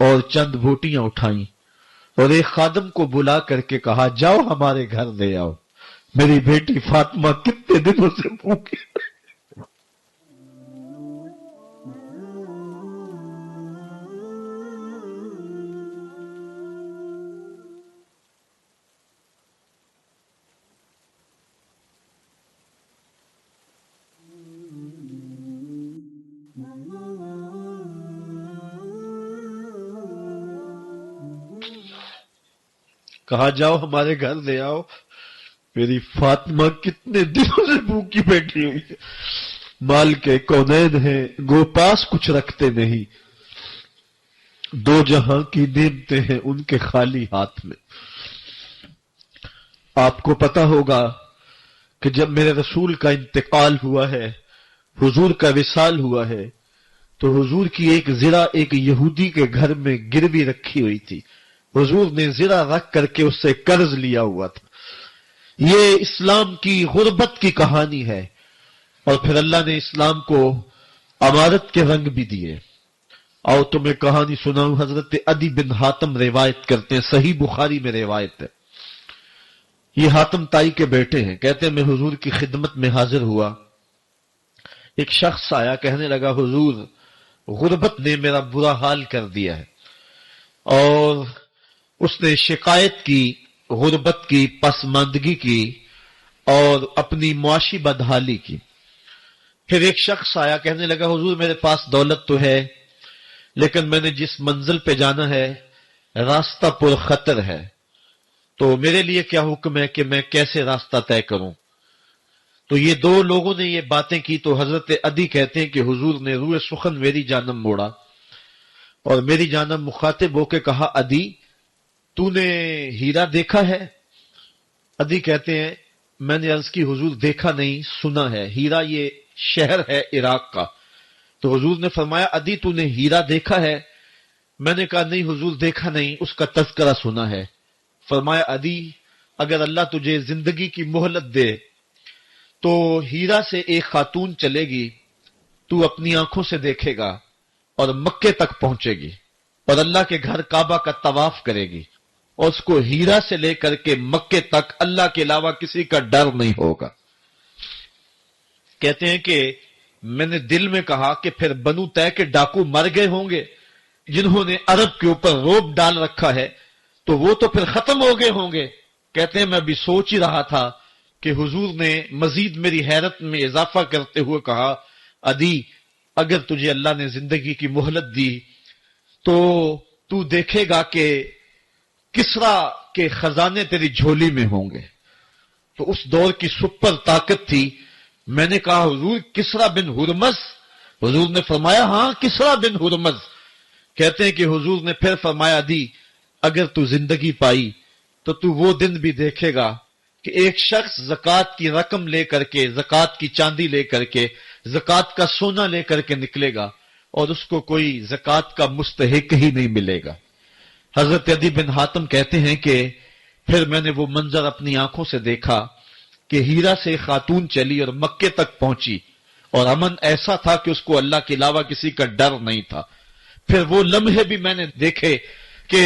اور چند بوٹیاں اٹھائیں اور ایک خادم کو بلا کر کے کہا جاؤ ہمارے گھر لے آؤ، میری بیٹی فاطمہ کتنے دنوں سے بھوکی۔ کہا جاؤ ہمارے گھر لے آؤ، میری فاطمہ کتنے دنوں سے بھوکی بیٹھی ہوئی ہے۔ مال کے کونین ہیں گو پاس کچھ رکھتے نہیں، دو جہاں کی نعمتیں ہیں ان کے خالی ہاتھ میں۔ آپ کو پتا ہوگا کہ جب میرے رسول کا انتقال ہوا ہے، حضور کا وصال ہوا ہے، تو حضور کی ایک زرہ ایک یہودی کے گھر میں گروی رکھی ہوئی تھی۔ حضور نے زرہ رکھ کر کے اس سے قرض لیا ہوا تھا۔ یہ اسلام کی غربت کی کہانی ہے، اور پھر اللہ نے اسلام کو امارت کے رنگ بھی دیے۔ آؤ تمہیں کہانی سناؤں۔ حضرت عدی بن حاتم روایت کرتے ہیں، صحیح بخاری میں روایت ہے۔ یہ حاتم تائی کے بیٹے ہیں، کہتے ہیں میں حضور کی خدمت میں حاضر ہوا، ایک شخص آیا، کہنے لگا حضور غربت نے میرا برا حال کر دیا ہے، اور اس نے شکایت کی غربت کی، پسماندگی کی اور اپنی معاشی بدحالی کی۔ پھر ایک شخص آیا، کہنے لگا حضور میرے پاس دولت تو ہے، لیکن میں نے جس منزل پہ جانا ہے راستہ پر خطر ہے، تو میرے لیے کیا حکم ہے کہ میں کیسے راستہ طے کروں؟ تو یہ دو لوگوں نے یہ باتیں کی، تو حضرت عدی کہتے ہیں کہ حضور نے روح سخن میری جانب موڑا اور میری جانب مخاطب ہو کے کہا عدی تو نے ہیرا دیکھا ہے؟ عدی کہتے ہیں میں نے عرض کی حضور دیکھا نہیں، سنا ہے۔ ہیرا یہ شہر ہے عراق کا۔ تو حضور نے فرمایا عدی تو نے ہیرا دیکھا ہے؟ میں نے کہا نہیں حضور دیکھا نہیں، اس کا تذکرہ سنا ہے۔ فرمایا عدی اگر اللہ تجھے زندگی کی مہلت دے تو ہیرا سے ایک خاتون چلے گی، تو اپنی آنکھوں سے دیکھے گا اور مکے تک پہنچے گی اور اللہ کے گھر کعبہ کا طواف کرے گی، اور اس کو ہیرا سے لے کر کے مکے تک اللہ کے علاوہ کسی کا ڈر نہیں ہوگا۔ کہتے ہیں کہ میں نے دل میں کہا کہ پھر بنو طے کے ڈاکو مر گئے ہوں گے جنہوں نے عرب کے اوپر روب ڈال رکھا ہے، تو وہ تو پھر ختم ہو گئے ہوں گے۔ کہتے ہیں میں بھی سوچ ہی رہا تھا کہ حضور نے مزید میری حیرت میں اضافہ کرتے ہوئے کہا عدی اگر تجھے اللہ نے زندگی کی مہلت دی تو دیکھے گا کہ کسرا کے خزانے تیری جھولی میں ہوں گے۔ تو اس دور کی سپر طاقت تھی۔ میں نے کہا حضور کسرا بن ہرمز؟ حضور نے فرمایا ہاں کسرا بن ہرمز۔ کہتے ہیں کہ حضور نے پھر فرمایا عدی اگر تو زندگی پائی تو وہ دن بھی دیکھے گا کہ ایک شخص زکوٰۃ کی رقم لے کر کے، زکوٰۃ کی چاندی لے کر کے، زکوٰۃ کا سونا لے کر کے نکلے گا اور اس کو کوئی زکوٰۃ کا مستحق ہی نہیں ملے گا۔ حضرت عدی بن حاتم کہتے ہیں کہ پھر میں نے وہ منظر اپنی آنکھوں سے دیکھا کہ ہیرا سے خاتون چلی اور مکے تک پہنچی، اور امن ایسا تھا کہ اس کو اللہ کے علاوہ کسی کا ڈر نہیں تھا۔ پھر وہ لمحے بھی میں نے دیکھے کہ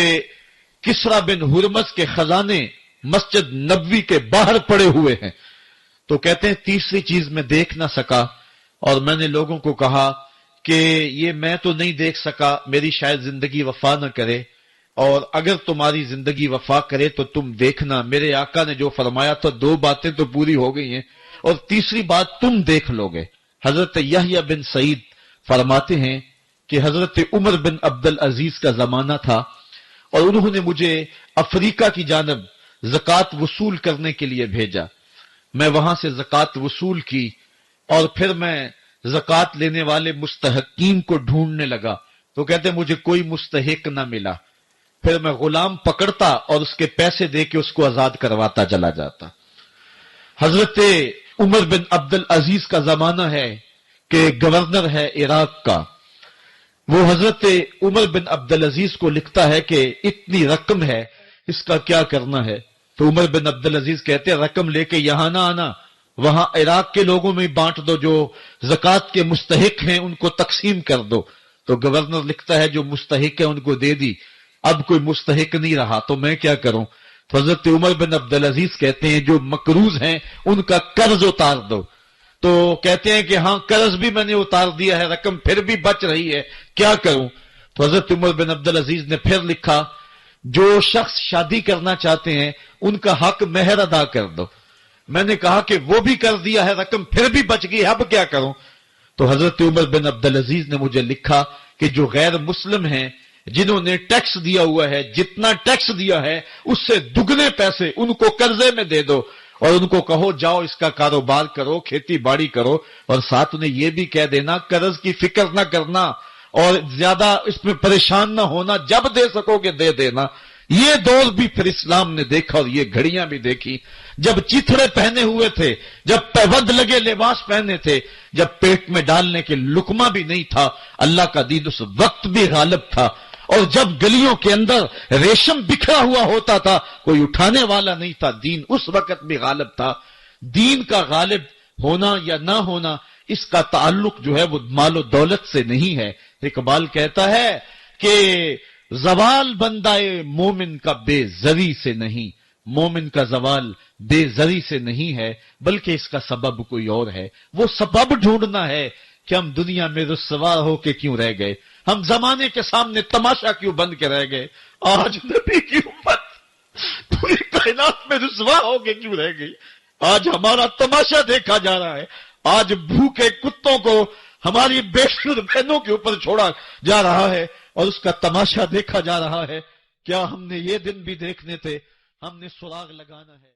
کسرا بن ہرمز کے خزانے مسجد نبوی کے باہر پڑے ہوئے ہیں۔ تو کہتے ہیں تیسری چیز میں دیکھ نہ سکا، اور میں نے لوگوں کو کہا کہ یہ میں تو نہیں دیکھ سکا، میری شاید زندگی وفا نہ کرے، اور اگر تمہاری زندگی وفا کرے تو تم دیکھنا میرے آقا نے جو فرمایا تھا دو باتیں تو پوری ہو گئی ہیں، اور تیسری بات تم دیکھ لو گے۔ حضرت یحییٰ بن سعید فرماتے ہیں کہ حضرت عمر بن عبدالعزیز کا زمانہ تھا، اور انہوں نے مجھے افریقہ کی جانب زکوٰۃ وصول کرنے کے لیے بھیجا۔ میں وہاں سے زکوٰۃ وصول کی، اور پھر میں زکوٰۃ لینے والے مستحقین کو ڈھونڈنے لگا، تو کہتے مجھے کوئی مستحق نہ ملا۔ پھر میں غلام پکڑتا اور اس کے پیسے دے کے اس کو آزاد کرواتا چلا جاتا۔ حضرت عمر بن عبدالعزیز کا زمانہ ہے کہ گورنر ہے عراق کا، وہ حضرت عمر بن عبدالعزیز کو لکھتا ہے کہ اتنی رقم ہے، اس کا کیا کرنا ہے؟ تو عمر بن عبدالعزیز کہتے ہیں رقم لے کے یہاں نہ آنا، وہاں عراق کے لوگوں میں بانٹ دو، جو زکوٰۃ کے مستحق ہیں ان کو تقسیم کر دو۔ تو گورنر لکھتا ہے جو مستحق ہے ان کو دے دی، اب کوئی مستحق نہیں رہا تو میں کیا کروں؟ تو حضرت عمر بن عبدالعزیز کہتے ہیں جو مقروض ہیں ان کا قرض اتار دو. تو کہتے ہیں کہ ہاں قرض بھی میں نے اتار دیا ہے، رقم پھر بھی بچ رہی ہے، کیا کروں؟ تو حضرت عمر بن عبدالعزیز نے پھر لکھا جو شخص شادی کرنا چاہتے ہیں ان کا حق مہر ادا کر دو. میں نے کہا کہ وہ بھی کر دیا ہے، رقم پھر بھی بچ گئی، اب کیا کروں؟ تو حضرت عمر بن عبدالعزیز نے مجھے لکھا کہ جو غیر مسلم ہیں جنہوں نے ٹیکس دیا ہوا ہے، جتنا ٹیکس دیا ہے اس سے دگنے پیسے ان کو قرضے میں دے دو اور ان کو کہو جاؤ اس کا کاروبار کرو، کھیتی باڑی کرو، اور ساتھ انہیں یہ بھی کہہ دینا قرض کی فکر نہ کرنا اور زیادہ اس میں پریشان نہ ہونا، جب دے سکو گے دے دینا. یہ دور بھی پھر اسلام نے دیکھا اور یہ گھڑیاں بھی دیکھی جب چیتھڑے پہنے ہوئے تھے، جب پیوند لگے لباس پہنے تھے، جب پیٹ میں ڈالنے کے لقمہ بھی نہیں تھا. اللہ کا دین اس وقت بھی غالب تھا، اور جب گلیوں کے اندر ریشم بکھرا ہوا ہوتا تھا کوئی اٹھانے والا نہیں تھا، دین اس وقت بھی غالب تھا. دین کا غالب ہونا یا نہ ہونا اس کا تعلق جو ہے وہ مال و دولت سے نہیں ہے. اقبال کہتا ہے کہ زوال بندائے مومن کا بے زری سے نہیں، مومن کا زوال بے زری سے نہیں ہے بلکہ اس کا سبب کوئی اور ہے. وہ سبب ڈھونڈنا ہے کہ ہم دنیا میں رسوا ہو کے کیوں رہ گئے، ہم زمانے کے سامنے تماشا کیوں بن کے رہ گئے، آج نبی کی امت پوری کائنات میں رسوا ہو کے کیوں رہ گئی، آج ہمارا تماشا دیکھا جا رہا ہے، آج بھوکے کتوں کو ہماری بے شر بہنوں کے اوپر چھوڑا جا رہا ہے اور اس کا تماشا دیکھا جا رہا ہے. کیا ہم نے یہ دن بھی دیکھنے تھے؟ ہم نے سراغ لگانا ہے.